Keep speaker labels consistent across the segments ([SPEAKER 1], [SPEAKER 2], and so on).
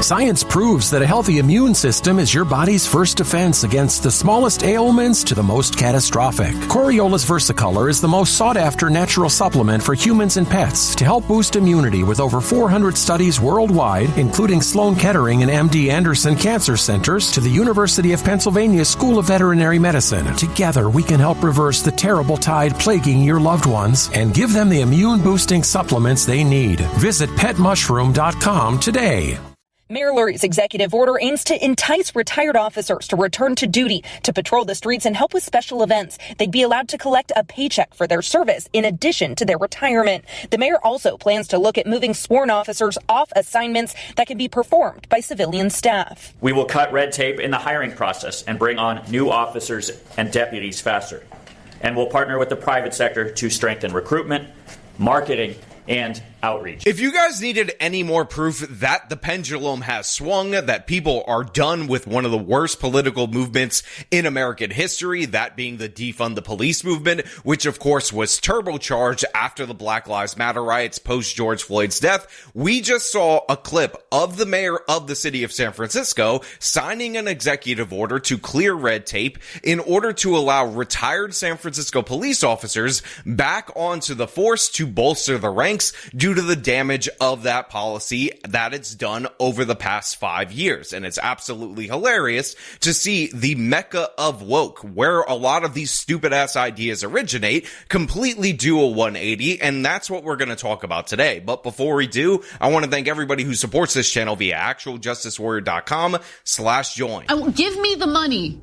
[SPEAKER 1] Science proves that a healthy immune system is your body's first defense against the smallest ailments to the most catastrophic. Coriola's Versicolor is the most sought-after natural supplement for humans and pets to help boost immunity with over 400 studies worldwide, including Sloan Kettering and MD Anderson Cancer Centers to the University of Pennsylvania School of Veterinary Medicine. Together, we can help reverse the terrible tide plaguing your loved ones and give them the immune-boosting supplements they need. Visit petmushroom.com today.
[SPEAKER 2] Mayor Lurie's executive order aims to entice retired officers to return to duty to patrol the streets and help with special events. They'd be allowed to collect a paycheck for their service in addition to their retirement. The mayor also plans to look at moving sworn officers off assignments that can be performed by civilian staff.
[SPEAKER 3] We will cut red tape in the hiring process and bring on new officers and deputies faster. And we'll partner with the private sector to strengthen recruitment, marketing, and outreach.
[SPEAKER 4] If you guys needed any more proof that the pendulum has swung, that people are done with one of the worst political movements in American history, that being the defund the police movement, which of course was turbocharged after the Black Lives Matter riots post George Floyd's death, we just saw a clip of the mayor of the city of San Francisco signing an executive order to clear red tape in order to allow retired San Francisco police officers back onto the force to bolster the ranks due to the damage of that policy that it's done over the past 5 years. And it's absolutely hilarious to see the mecca of woke, where a lot of these stupid ass ideas originate, completely do a 180. And that's what we're going to talk about today. But before we do, I want to thank everybody who supports this channel via actualjusticewarrior.com/join.
[SPEAKER 5] Give me the money.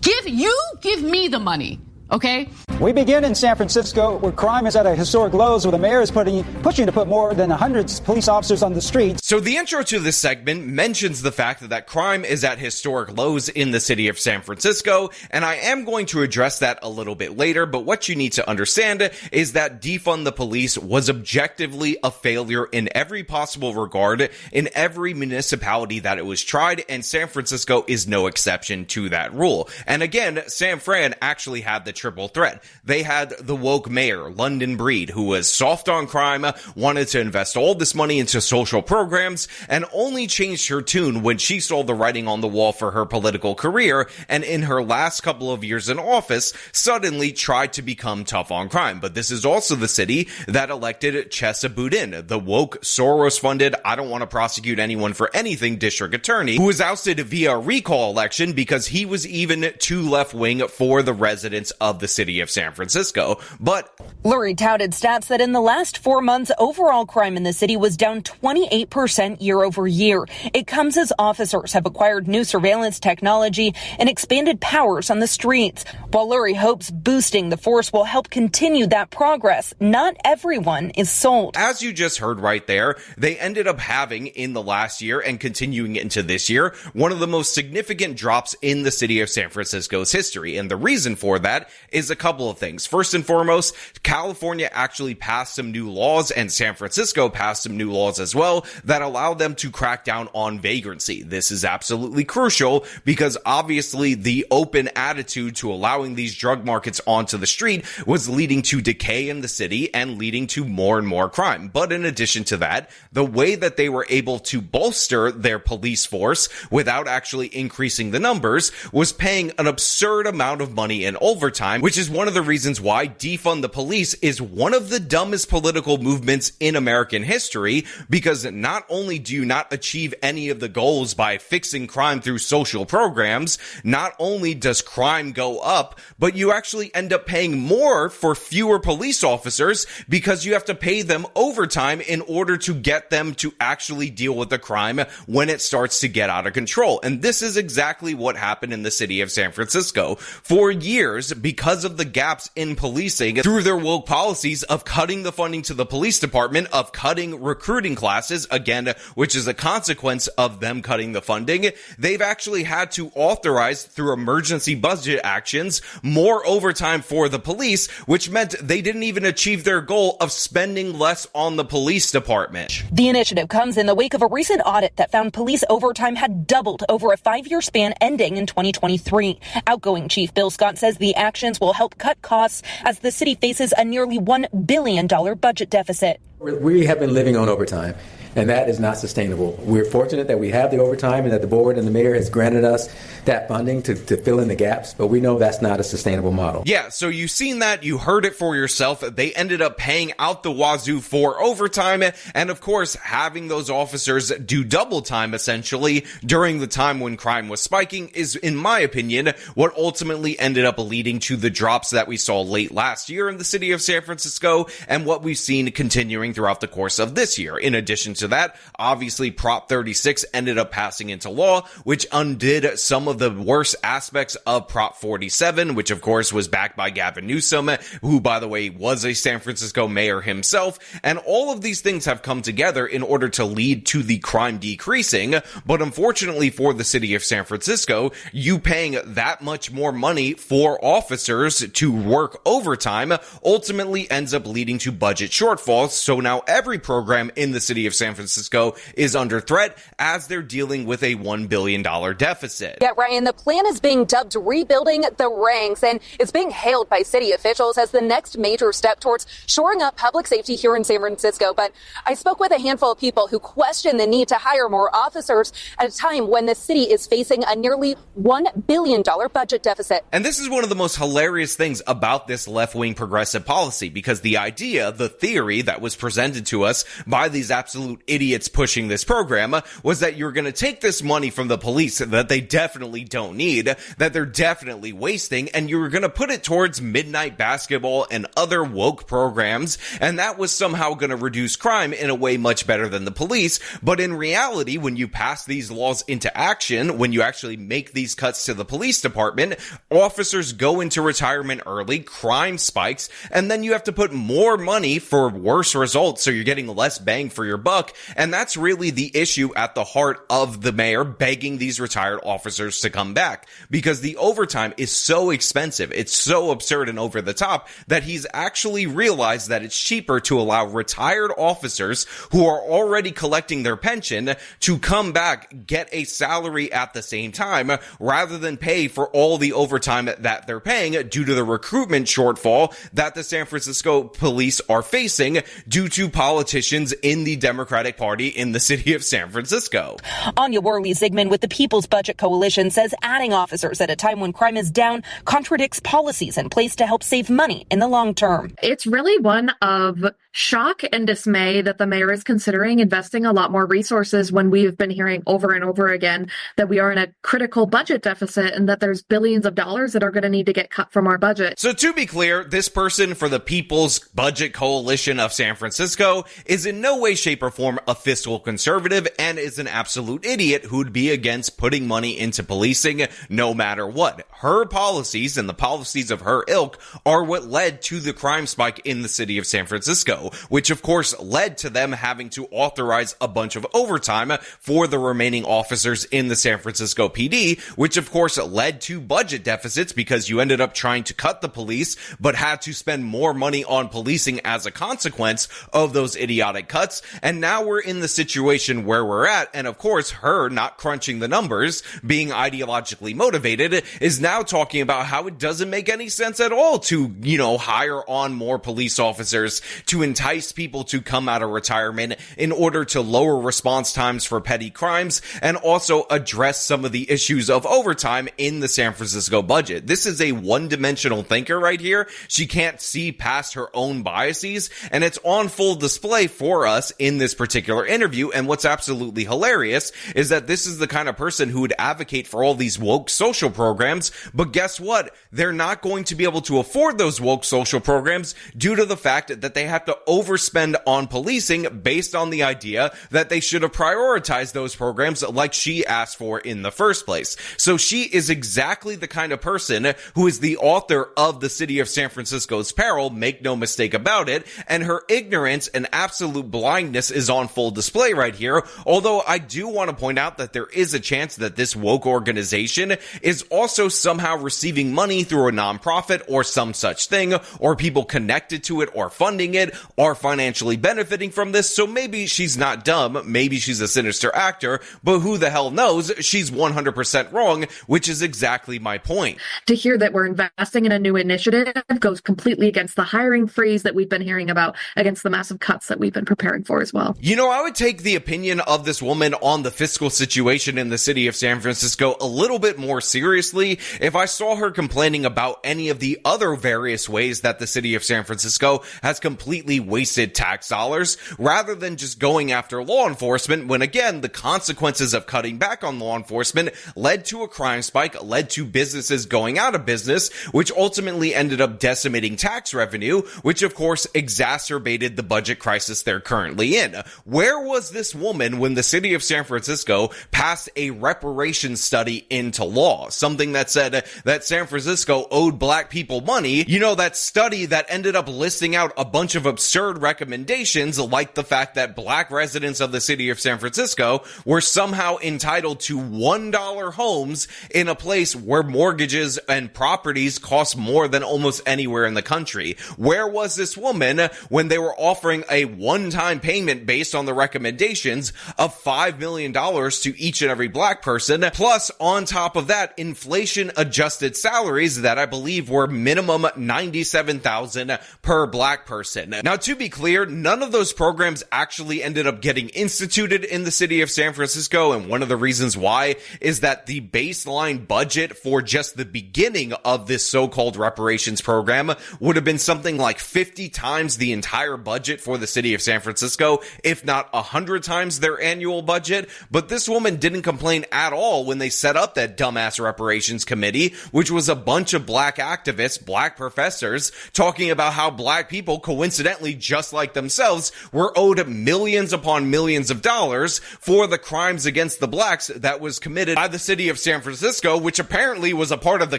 [SPEAKER 5] Give me the money. Okay?
[SPEAKER 6] We begin in San Francisco, where crime is at a historic lows, where the mayor is pushing to put more than 100 police officers on the streets.
[SPEAKER 4] So the intro to this segment mentions the fact that crime is at historic lows in the city of San Francisco, and I am going to address that a little bit later, but what you need to understand is that defund the police was objectively a failure in every possible regard in every municipality that it was tried, and San Francisco is no exception to that rule. And again, San Fran actually had the triple threat. They had the woke mayor, London Breed, who was soft on crime, wanted to invest all this money into social programs, and only changed her tune when she saw the writing on the wall for her political career, and in her last couple of years in office, suddenly tried to become tough on crime. But this is also the city that elected Chesa Boudin, the woke, Soros-funded, I don't want to prosecute anyone for anything district attorney, who was ousted via a recall election because he was even too left-wing for the residents of the city of San Francisco. But
[SPEAKER 2] Lurie touted stats that in the last 4 months, overall crime in the city was down 28% year over year. It comes as officers have acquired new surveillance technology and expanded powers on the streets. While Lurie hopes boosting the force will help continue that progress, not everyone is sold.
[SPEAKER 4] As you just heard right there, they ended up having in the last year and continuing into this year, one of the most significant drops in the city of San Francisco's history. And the reason for that is a couple of things. First and foremost, California actually passed some new laws, and San Francisco passed some new laws as well that allow them to crack down on vagrancy. This is absolutely crucial because obviously the open attitude to allowing these drug markets onto the street was leading to decay in the city and leading to more and more crime. But in addition to that, the way that they were able to bolster their police force without actually increasing the numbers was paying an absurd amount of money in overtime, which is one of the reasons why defund the police is one of the dumbest political movements in American history, because not only do you not achieve any of the goals by fixing crime through social programs, not only does crime go up, but you actually end up paying more for fewer police officers because you have to pay them overtime in order to get them to actually deal with the crime when it starts to get out of control. And this is exactly what happened in the city of San Francisco. For years, because of the gaps in policing through their woke policies of cutting the funding to the police department, of cutting recruiting classes, again, which is a consequence of them cutting the funding, they've actually had to authorize through emergency budget actions more overtime for the police, which meant they didn't even achieve their goal of spending less on the police department.
[SPEAKER 2] The initiative comes in the wake of a recent audit that found police overtime had doubled over a 5-year span ending in 2023. Outgoing Chief Bill Scott says the actions will help cut costs as the city faces a nearly $1 billion budget deficit.
[SPEAKER 7] We have been living on overtime. and that is not sustainable. We're fortunate that we have the overtime and that the board and the mayor has granted us that funding to fill in the gaps, but we know that's not a sustainable model.
[SPEAKER 4] Yeah, so you've seen that, you heard it for yourself. They ended up paying out the wazoo for overtime, and of course, having those officers do double time essentially during the time when crime was spiking is, in my opinion, what ultimately ended up leading to the drops that we saw late last year in the city of San Francisco and what we've seen continuing throughout the course of this year. In addition to that, obviously Prop 36 ended up passing into law, which undid some of the worst aspects of Prop 47, which of course was backed by Gavin Newsom, who by the way was a San Francisco mayor himself, and all of these things have come together in order to lead to the crime decreasing. But unfortunately for the city of San Francisco, you paying that much more money for officers to work overtime ultimately ends up leading to budget shortfalls. So now every program in the city of San Francisco is under threat as they're dealing with a $1 billion deficit.
[SPEAKER 8] Yeah, Ryan, the plan is being dubbed Rebuilding the Ranks, and it's being hailed by city officials as the next major step towards shoring up public safety here in San Francisco. But I spoke with a handful of people who question the need to hire more officers at a time when the city is facing a nearly $1 billion budget deficit.
[SPEAKER 4] And this is one of the most hilarious things about this left-wing progressive policy, because the idea, the theory that was presented to us by these absolute idiots pushing this program was that you're going to take this money from the police that they definitely don't need, that they're definitely wasting, and you're going to put it towards midnight basketball and other woke programs, and that was somehow going to reduce crime in a way much better than the police. But in reality, when you pass these laws into action, when you actually make these cuts to the police department, officers go into retirement early, crime spikes, and then you have to put more money for worse results, so you're getting less bang for your buck. And that's really the issue at the heart of the mayor begging these retired officers to come back, because the overtime is so expensive, it's so absurd and over the top, that he's actually realized that it's cheaper to allow retired officers who are already collecting their pension to come back, get a salary at the same time, rather than pay for all the overtime that they're paying due to the recruitment shortfall that the San Francisco police are facing due to politicians in the Democratic Party in the city of San Francisco.
[SPEAKER 2] Anya Worley-Zigman with the People's Budget Coalition says adding officers at a time when crime is down contradicts policies in place to help save money in the long term.
[SPEAKER 9] It's really one of shock and dismay that the mayor is considering investing a lot more resources when we've been hearing over and over again that we are in a critical budget deficit and that there's billions of dollars that are going to need to get cut from our budget.
[SPEAKER 4] So to be clear, this person for the People's Budget Coalition of San Francisco is in no way, shape, or form a fiscal conservative and is an absolute idiot who'd be against putting money into policing no matter what. Her policies and the policies of her ilk are what led to the crime spike in the city of San Francisco, which of course led to them having to authorize a bunch of overtime for the remaining officers in the San Francisco PD, which of course led to budget deficits because you ended up trying to cut the police but had to spend more money on policing as a consequence of those idiotic cuts. And now we're in the situation where we're at, and of course her not crunching the numbers, being ideologically motivated, is now talking about how it doesn't make any sense at all to, hire on more police officers to entice people to come out of retirement in order to lower response times for petty crimes and also address some of the issues of overtime in the San Francisco budget. This is a one-dimensional thinker right here. She can't see past her own biases, and it's on full display for us in this particular interview. And what's absolutely hilarious is that this is the kind of person who would advocate for all these woke social programs, but guess what? They're not going to be able to afford those woke social programs due to the fact that they have to overspend on policing based on the idea that they should have prioritized those programs like she asked for in the first place. So she is exactly the kind of person who is the author of the city of San Francisco's peril, make no mistake about it, and her ignorance and absolute blindness is on full display right here. Although I do want to point out that there is a chance that this woke organization is also somehow receiving money through a nonprofit or some such thing, or people connected to it or funding it are financially benefiting from this. So maybe she's not dumb, maybe she's a sinister actor, but who the hell knows? She's 100% wrong, which is exactly my point.
[SPEAKER 9] To hear that we're investing in a new initiative goes completely against the hiring freeze that we've been hearing about, against the massive cuts that we've been preparing for as well.
[SPEAKER 4] You know, I would take the opinion of this woman on the fiscal situation in the city of San Francisco a little bit more seriously if I saw her complaining about any of the other various ways that the city of San Francisco has completely wasted tax dollars, rather than just going after law enforcement when, again, the consequences of cutting back on law enforcement led to a crime spike, led to businesses going out of business, which ultimately ended up decimating tax revenue, which of course exacerbated the budget crisis they're currently in. Where was this woman when the city of San Francisco passed a reparations study into law? Something that said that San Francisco owed black people money. You know, that study that ended up listing out a bunch of absurd recommendations, like the fact that black residents of the city of San Francisco were somehow entitled to $1 homes in a place where mortgages and properties cost more than almost anywhere in the country. Where was this woman when they were offering a one-time payment based on the recommendations of $5 million to each and every black person, plus on top of that, inflation-adjusted salaries that I believe were minimum $97,000 per black person. Now, to be clear, none of those programs actually ended up getting instituted in the city of San Francisco, and one of the reasons why is that the baseline budget for just the beginning of this so-called reparations program would have been something like 50 times the entire budget for the city of San Francisco, if not 100 times their annual budget. But this woman didn't complain at all when they set up that dumbass reparations committee, which was a bunch of black activists, black professors, talking about how black people, coincidentally just like themselves, were owed millions upon millions of dollars for the crimes against the blacks that was committed by the city of San Francisco, which apparently was a part of the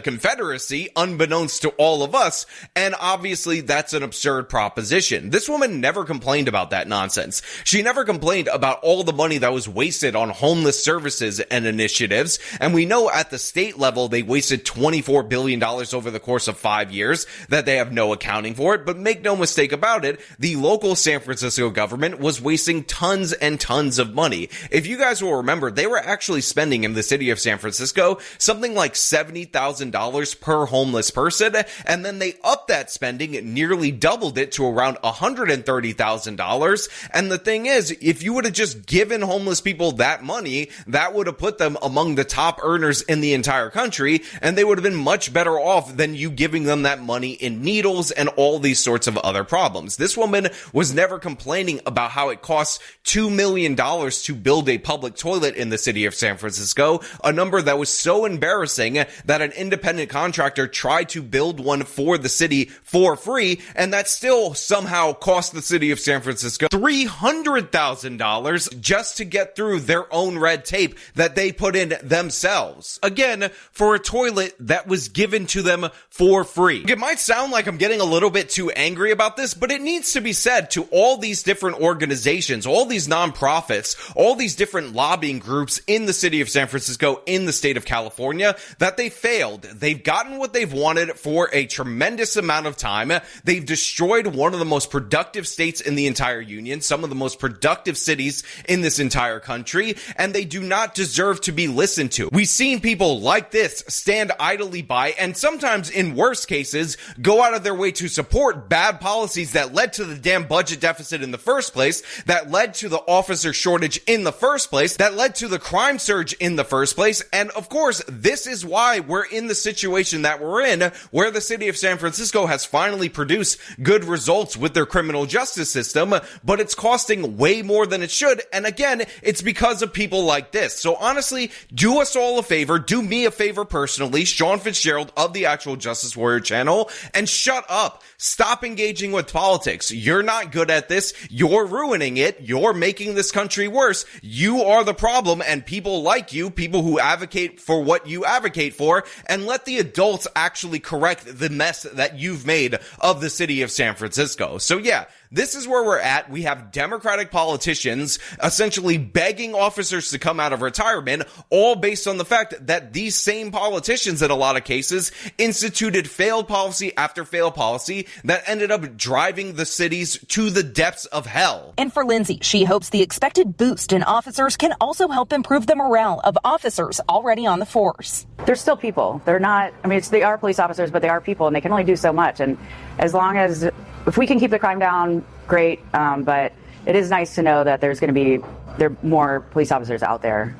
[SPEAKER 4] Confederacy, unbeknownst to all of us. And obviously that's an absurd proposition. This woman never complained about that nonsense. She never complained about all the money that was wasted on homeless services and initiatives. And we know at the state level, they wasted $24 billion over the course of 5 years, that they have no accounting for it. But make no mistake about it, the local San Francisco government was wasting tons and tons of money. If you guys will remember, they were actually spending in the city of San Francisco something like $70,000 per homeless person, and then they upped that spending, nearly doubled it to around $130,000. And the thing is, if you would have just given homeless people that money, that would have put them among the top earners in the entire country, and they would have been much better off than you giving them that money in needles and all these sorts of other problems. This woman was never complaining about how it costs $2 million to build a public toilet in the city of San Francisco, a number that was so embarrassing that an independent contractor tried to build one for the city for free, and that still somehow cost the city of San Francisco $300,000 just to get through their own red tape that they put in themselves. Again, for a toilet that was given to them for free. It might sound like I'm getting a little bit too angry about this, but it needs to be said to all these different organizations, all these nonprofits, all these different lobbying groups in the city of San Francisco, in the state of California, that they failed. They've gotten what they've wanted for a tremendous amount of time. They've destroyed one of the most productive states in the entire union, some of the most productive cities in this entire country, and they do not deserve to be listened to. We've seen people like this stand idly by, and sometimes in worst cases, go out of their way to support bad policies that led to the damn budget deficit in the first place, that led to the officer shortage in the first place, that led to the crime surge in the first place. And of course, this is why we're in the situation that we're in, where the city of San Francisco has finally produced good results with their criminal justice system, but it's costing way more than it should. And again, it's because of people like this. So honestly, do us all a favor, do me a favor personally, Sean Fitzgerald of the Actual Justice Warrior channel, and shut up. Stop engaging with politics. You're not good at this. You're ruining it. You're making this country worse. You are the problem, and people like you, people who advocate for what you advocate for, and let the adults actually correct the mess that you've made of the city of San Francisco. So yeah, this is where we're at. We have Democratic politicians essentially begging officers to come out of retirement, all based on the fact that these same politicians, in a lot of cases, instituted failed policy after failed policy that ended up driving the cities to the depths of hell.
[SPEAKER 2] And for Lindsay, she hopes the expected boost in officers can also help improve the morale of officers already on the force.
[SPEAKER 10] They're still people. They're not, they are police officers, but they are people, and they can only do so much. And as long as, if we can keep the crime down, great. But it is nice to know that there are more police officers out there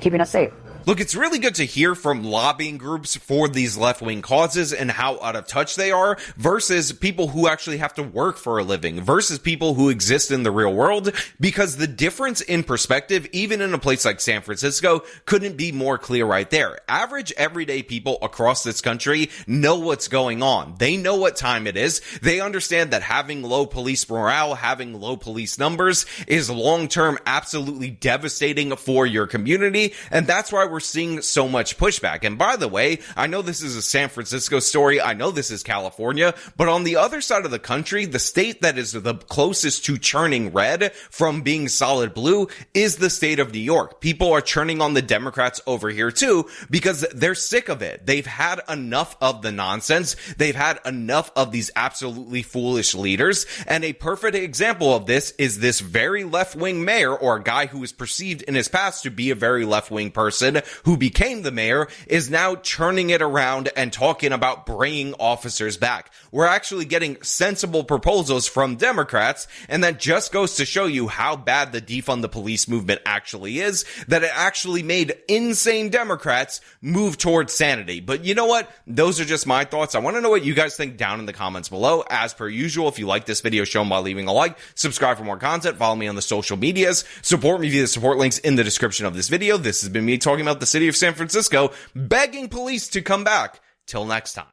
[SPEAKER 10] keeping us safe.
[SPEAKER 4] Look, it's really good to hear from lobbying groups for these left-wing causes and how out of touch they are versus people who actually have to work for a living versus people who exist in the real world, because the difference in perspective, even in a place like San Francisco, couldn't be more clear right there. Average everyday people across this country know what's going on. They know what time it is. They understand that having low police morale, having low police numbers is long-term absolutely devastating for your community, and that's why we're seeing so much pushback. And by the way, I know this is a San Francisco story, I know this is California, but on the other side of the country, the state that is the closest to churning red from being solid blue is the state of New York. People are churning on the Democrats over here too, because they're sick of it. They've had enough of the nonsense. They've had enough of these absolutely foolish leaders. And a perfect example of this is this very left-wing mayor, or a guy who was perceived in his past to be a very left-wing person, who became the mayor, is now churning it around and talking about bringing officers back. We're actually getting sensible proposals from Democrats, and that just goes to show you how bad the defund the police movement actually is, that it actually made insane Democrats move towards sanity. But you know what? Those are just my thoughts. I want to know what you guys think down in the comments below. As per usual, if you like this video, show them by leaving a like, subscribe for more content, follow me on the social medias, support me via the support links in the description of this video. This has been me talking about the city of San Francisco, begging police to come back. Till next time.